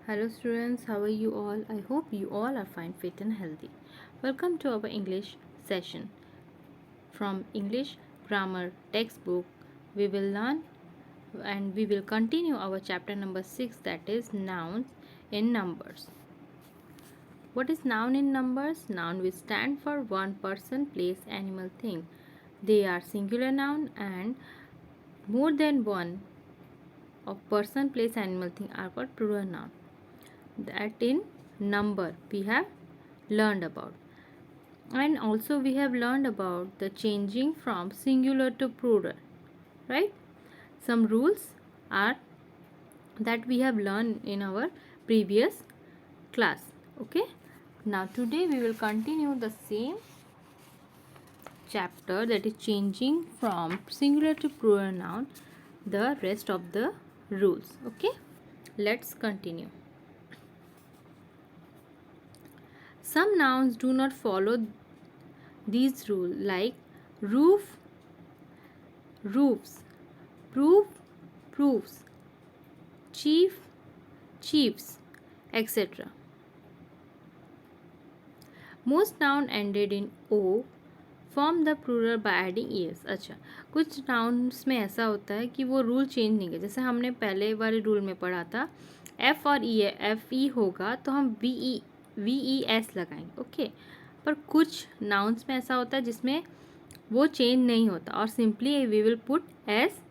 Hello students, how are you all? I hope you all are fine, fit and healthy. Welcome to our English session. From English grammar textbook, we will learn and we will continue our chapter number 6, that is nouns in numbers. What is noun in numbers? Noun will stand for one person, place, animal, thing. They are singular noun and more than one of person, place, animal, thing are called plural noun. That in number we have learned about, and also we have learned about the changing from singular to plural, right? Some rules are that we have learned in our previous class. Okay, now today we will continue the same chapter, that is changing from singular to plural noun, the rest of the rules. Okay, let's continue. Some nouns do not follow these rules, like roof, roofs, proof, proofs, chief, chiefs, etc. Most noun ended in o form the plural by adding ES. अच्छा, कुछ nouns में ऐसा होता है कि वो rule change नहीं किया. जैसे हमने पहले वाले रूल में पढ़ा था, एफ और ई एफ ई होगा तो हम वी ई एस लगाएंगे. ओके, पर कुछ नाउन्स में ऐसा होता है जिसमें वो चेंज नहीं होता और simply we will put S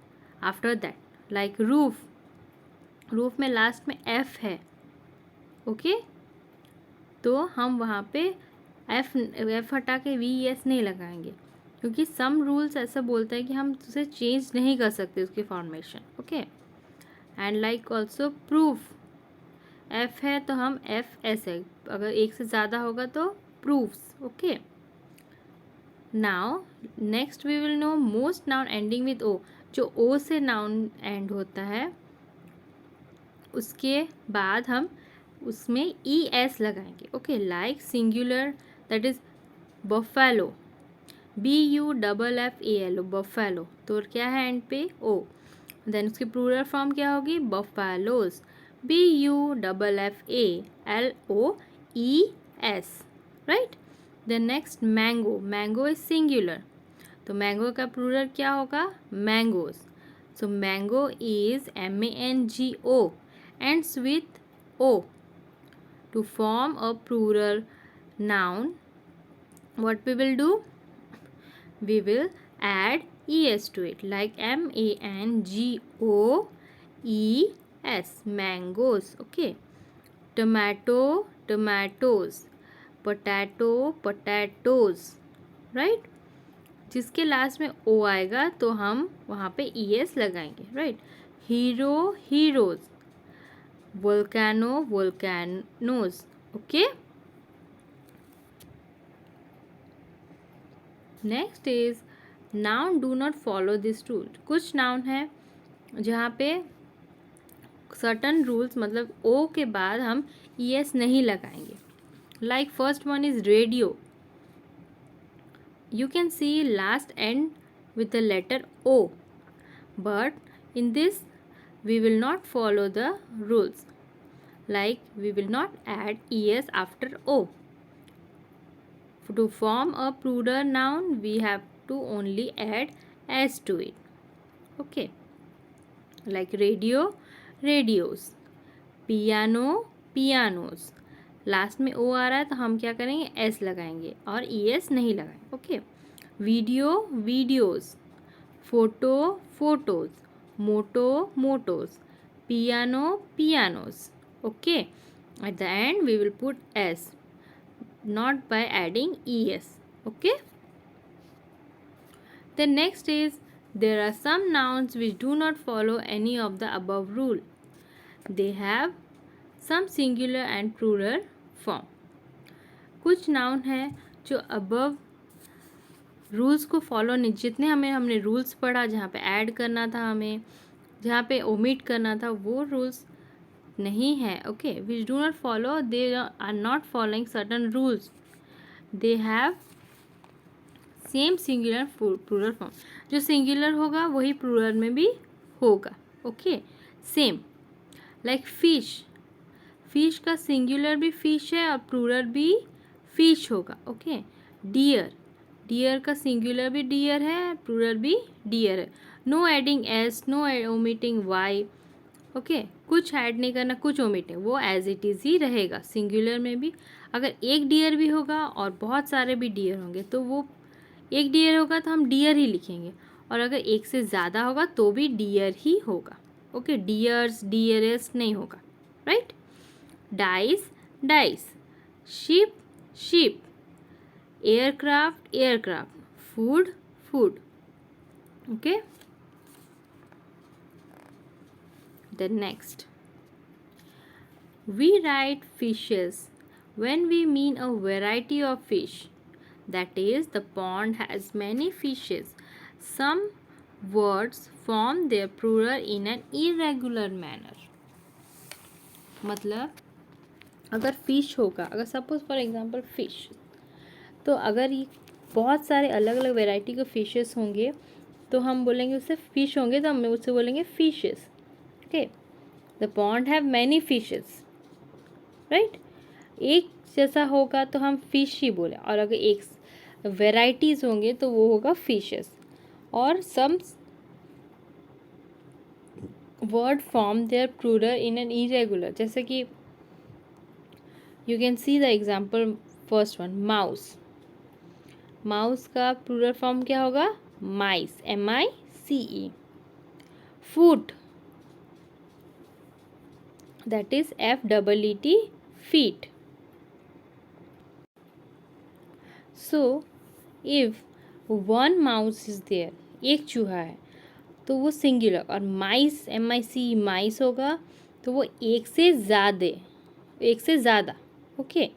after that. Like roof, roof में लास्ट में एफ है. ओके, तो हम वहाँ पे एफ हटा के वी एस नहीं लगाएंगे, क्योंकि सम रूल्स ऐसा बोलता है कि हम उसे चेंज नहीं कर सकते उसकी formation. Okay, and like also proof, F है तो हम एफ एस है, अगर एक से ज़्यादा होगा तो proofs. Okay, now next we will know most noun ending with O. जो ओ से नाउन एंड होता है उसके बाद हम उसमें ई एस लगाएंगे. Okay, like singular, that is buffalo, BUFFALO, buffalo, तो क्या है एंड पे ओ. देन उसकी प्लूरल फॉर्म क्या होगी? Buffaloes, BUFFALOES, right. Then next mango, mango is singular, तो मैंगो का प्लूरल क्या होगा? Mangoes. So mango is MANGO ends with O. To form a plural noun, what we will do? We will add ES to it, like MANGOES, mangoes. Okay, tomato, tomatoes, potato, potatoes, right? जिसके last में ओ आएगा तो हम वहाँ पे ES लगाएंगे, right. Hero, heroes, volcano, volcanoes. Okay, next is noun do not follow this rule. कुछ noun है जहाँ पे सर्टन रूल्स, मतलब ओ के बाद हम ES नहीं लगाएंगे. Like first one is radio. You can see last end with the letter O, but in this we will not follow the rules, like we will not add ES after O. To form a plural noun we have to only add S to it. Okay, like radio, radios, piano, pianos. Last में ओ आ रहा है तो हम क्या करेंगे? S लगाएंगे और ES नहीं लगाएंगे. Okay, video, videos, photo, photos, motto, mottos, piano, pianos. Okay, at the end we will put S, not by adding ES. Okay, the next is there are some nouns which do not follow any of the above rule. They have some singular and plural form. कुछ noun है जो above rules को follow नहीं, जितने हमने rules पढ़ा, जहाँ पे ऐड करना था हमें, जहाँ पे ओमिट करना था, वो रूल्स नहीं है. Okay, which do not follow, they are not following certain rules. They have same singular plural form. जो सिंगुलर होगा वही प्लूरल में भी होगा. Okay, same. Like fish, fish का सिंगुलर भी फिश है और प्लूरल भी फिश होगा. ओके. डियर, डियर का सिंगुलर भी डियर है, प्लूरल भी डियर है. No adding S, no omitting Y. Okay. कुछ ऐड नहीं करना, कुछ ओमिटिंग, वो एज इट इज़ ही रहेगा सिंगुलर में भी. अगर एक डियर भी होगा और बहुत सारे भी डियर होंगे तो वो एक डियर होगा तो हम डियर ही लिखेंगे, और अगर एक से ज़्यादा होगा तो भी डियर ही होगा. ओके. डियर्स, डियरेस्ट नहीं होगा. Right. Dice, dice. Ship, ship. Aircraft, aircraft. Food, food. Okay. Then next, we write fishes when we mean a variety of fish. That is, the pond has many fishes. Some words form their plural in an irregular manner. मतलब अगर fish होगा, अगर suppose for example fish, तो अगर ये बहुत सारे अलग अलग वैरायटी के फिशेस होंगे तो हम बोलेंगे उससे फिश होंगे, तो हम उससे बोलेंगे fishes. Okay. The pond have many fishes. Right. एक जैसा होगा तो हम फिश ही बोले, और अगर एक वेराइटीज़ होंगे तो वो होगा फिशेस. और some word form their plural in an irregular, जैसे कि you can see the example first one, mouse. Mouse का प्लूरल फॉर्म क्या होगा? माइस, MICE. Foot, that is FEET, feet. So if one mouse is there, एक चूहा है तो वो सिंगुलर, और माइस, MICE, माइस होगा तो वो एक से ज़्यादा. ओके.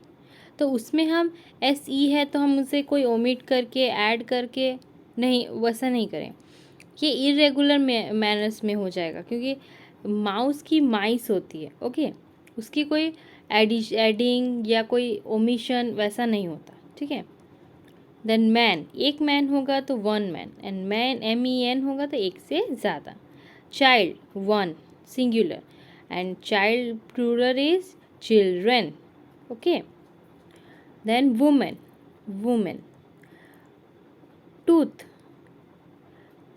तो उसमें हम SE है तो हम उसे कोई ओमिट करके ऐड करके नहीं, वैसा नहीं करें. ये इरेगुलर मैनर्स में हो जाएगा, क्योंकि माउस की माइस होती है. ओके. उसकी कोई एडिंग या कोई ओमिशन वैसा नहीं होता. ठीक है. देन मैन, एक मैन होगा तो one man, and man MEN होगा तो एक से ज़्यादा. Child, one singular, and child plural is children. Okay. Then women, women. Tooth,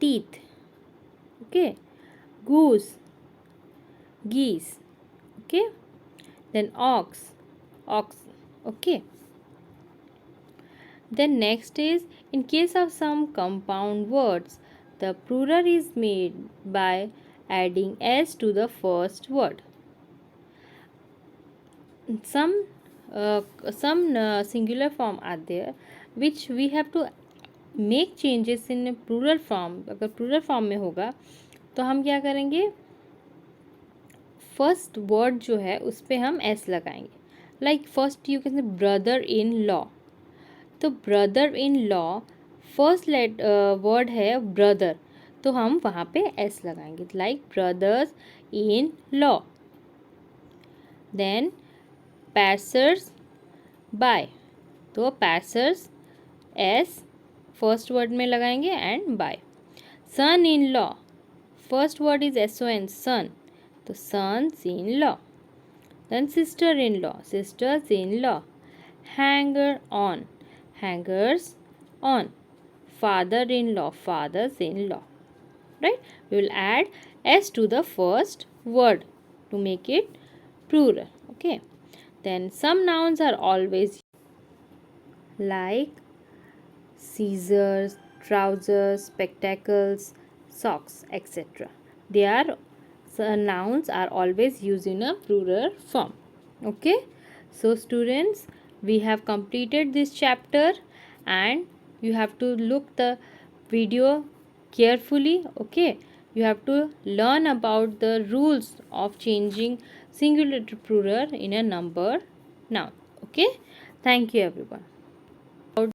teeth. Okay. Goose, geese. Okay. Then ox, ox. Okay. Then next is, in case of some compound words, the plural is made by adding s to the first word. Some singular form are there which we have to make changes in plural form. अगर plural form में होगा तो हम क्या करेंगे, first word जो है उस पर हम S लगाएंगे. Like first you can say brother in law. तो brother in law first word है ब्रदर, तो हम वहाँ पे S लगाएंगे. Like brothers in law. Then passers by, तो पैसर्स S फर्स्ट वर्ड में लगाएंगे and by. Son in law, first word is SON, son, तो sons in law. Then sister in law, sisters in law. Hanger on, hangers on. Father in law, fathers in law. Right? We will add S to the first word to make it plural. Okay. Then some nouns are always like scissors, trousers, spectacles, socks, etc. They are nouns are always used in a plural form. Okay. So students, we have completed this chapter and you have to look the video carefully. Okay. You have to learn about the rules of changing singular to plural in a number noun. Okay. Thank you everyone.